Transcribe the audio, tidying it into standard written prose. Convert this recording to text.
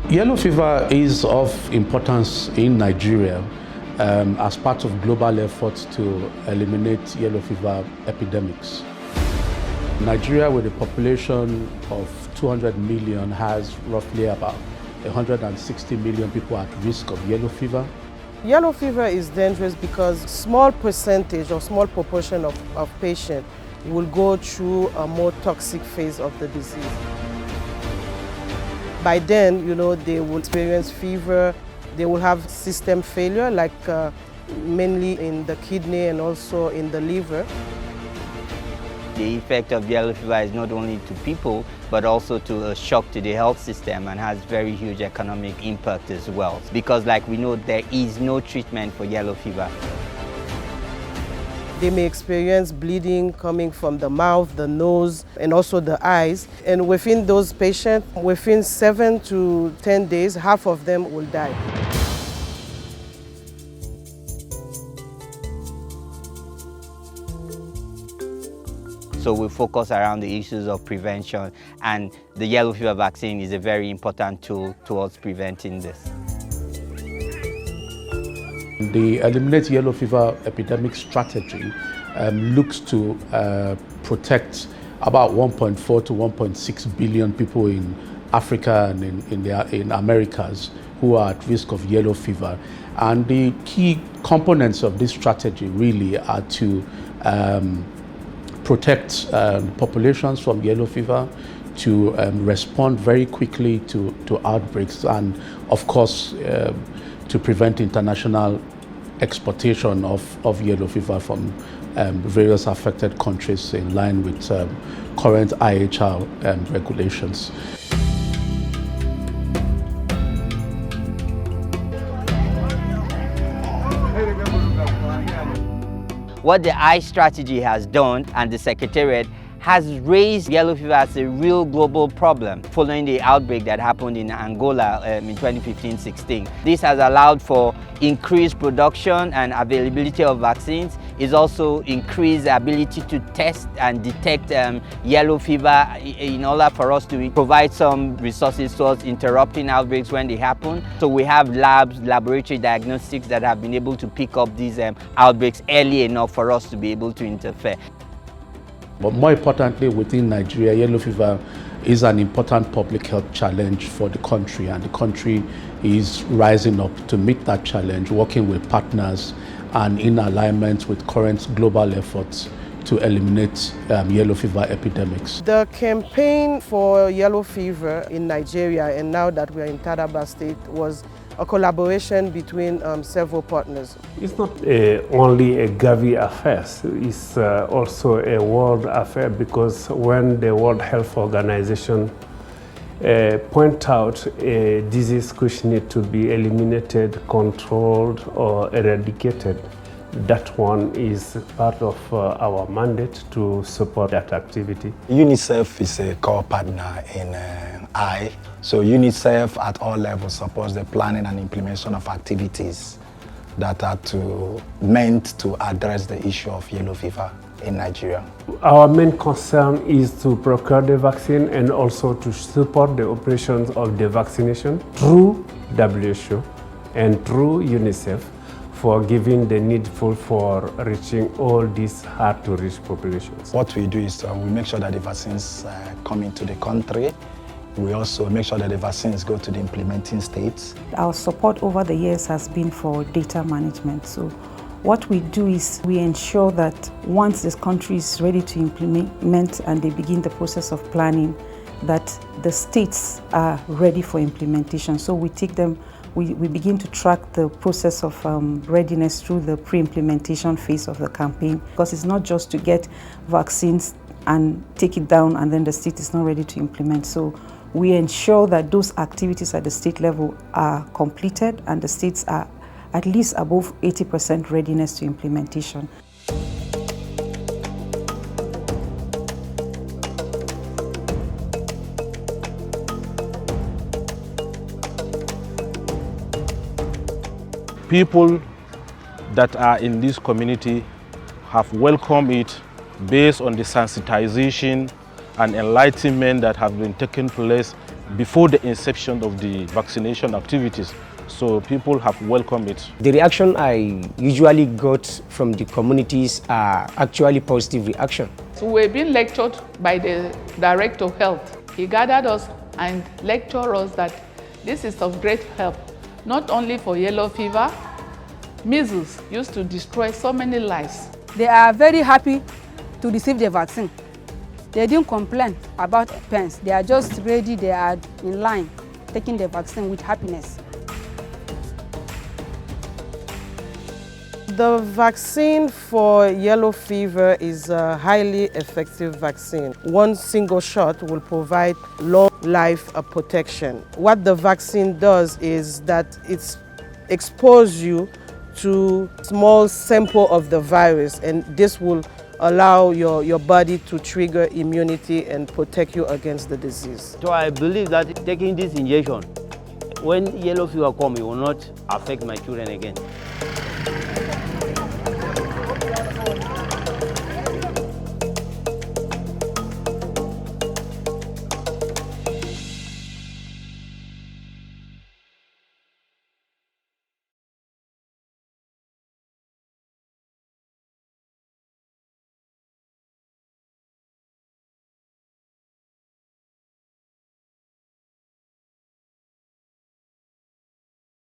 Yellow fever is of importance in Nigeria as part of global efforts to eliminate yellow fever epidemics. Nigeria, with a population of 200 million, has roughly about 160 million people at risk of yellow fever. Yellow fever is dangerous because small percentage or small proportion of patients will go through a more toxic phase of the disease. By then, they will experience fever, they will have system failure, like mainly in the kidney and also in the liver. The effect of yellow fever is not only to people, but also to a shock to the health system and has very huge economic impact as well. Because like we know, there is no treatment for yellow fever. They may experience bleeding coming from the mouth, the nose, and also the eyes. And within those patients, within 7 to 10 days, half of them will die. So we focus around the issues of prevention, and the yellow fever vaccine is a very important tool towards preventing this. The Eliminate Yellow Fever Epidemic Strategy looks to protect about 1.4 to 1.6 billion people in Africa and in Americas who are at risk of yellow fever. And the key components of this strategy really are to protect populations from yellow fever, to respond very quickly to outbreaks, and of course to prevent international exportation of yellow fever from various affected countries in line with current IHR regulations. What the I strategy has done, and the Secretariat, has raised yellow fever as a real global problem following the outbreak that happened in Angola in 2015-16. This has allowed for increased production and availability of vaccines. It's also increased the ability to test and detect yellow fever in order for us to provide some resources towards interrupting outbreaks when they happen. So we have labs, laboratory diagnostics that have been able to pick up these outbreaks early enough for us to be able to interfere. But more importantly, within Nigeria, yellow fever is an important public health challenge for the country, and the country is rising up to meet that challenge, working with partners and in alignment with current global efforts to eliminate yellow fever epidemics. The campaign for yellow fever in Nigeria, and now that we are in Taraba State, was a collaboration between several partners. It's not only a Gavi affair, it's also a world affair, because when the World Health Organization point out a disease which needs to be eliminated, controlled, or eradicated, that one is part of our mandate to support that activity. UNICEF is a core partner in I. So UNICEF at all levels supports the planning and implementation of activities that are meant to address the issue of yellow fever in Nigeria. Our main concern is to procure the vaccine and also to support the operations of the vaccination through WHO and through UNICEF, for giving the needful for reaching all these hard-to-reach populations. What we do is we make sure that the vaccines come into the country. We also make sure that the vaccines go to the implementing states. Our support over the years has been for data management. So what we do is we ensure that once this country is ready to implement and they begin the process of planning, that the states are ready for implementation. So we take them, we begin to track the process of readiness through the pre-implementation phase of the campaign, because it's not just to get vaccines and take it down and then the state is not ready to implement. So we ensure that those activities at the state level are completed and the states are at least above 80% readiness to implementation. People that are in this community have welcomed it based on the sensitization and enlightenment that have been taking place before the inception of the vaccination activities. So people have welcomed it. The reaction I usually got from the communities are actually positive reaction. So we're being lectured by the Director of Health. He gathered us and lectured us that this is of great help, not only for yellow fever. Measles used to destroy so many lives. They are very happy to receive the vaccine. They didn't complain about pens. They are just ready, they are in line, taking the vaccine with happiness. The vaccine for yellow fever is a highly effective vaccine. One single shot will provide long life protection. What the vaccine does is that it exposes you to a small sample of the virus, and this will allow your body to trigger immunity and protect you against the disease. So I believe that taking this injection, when yellow fever comes, it will not affect my children again.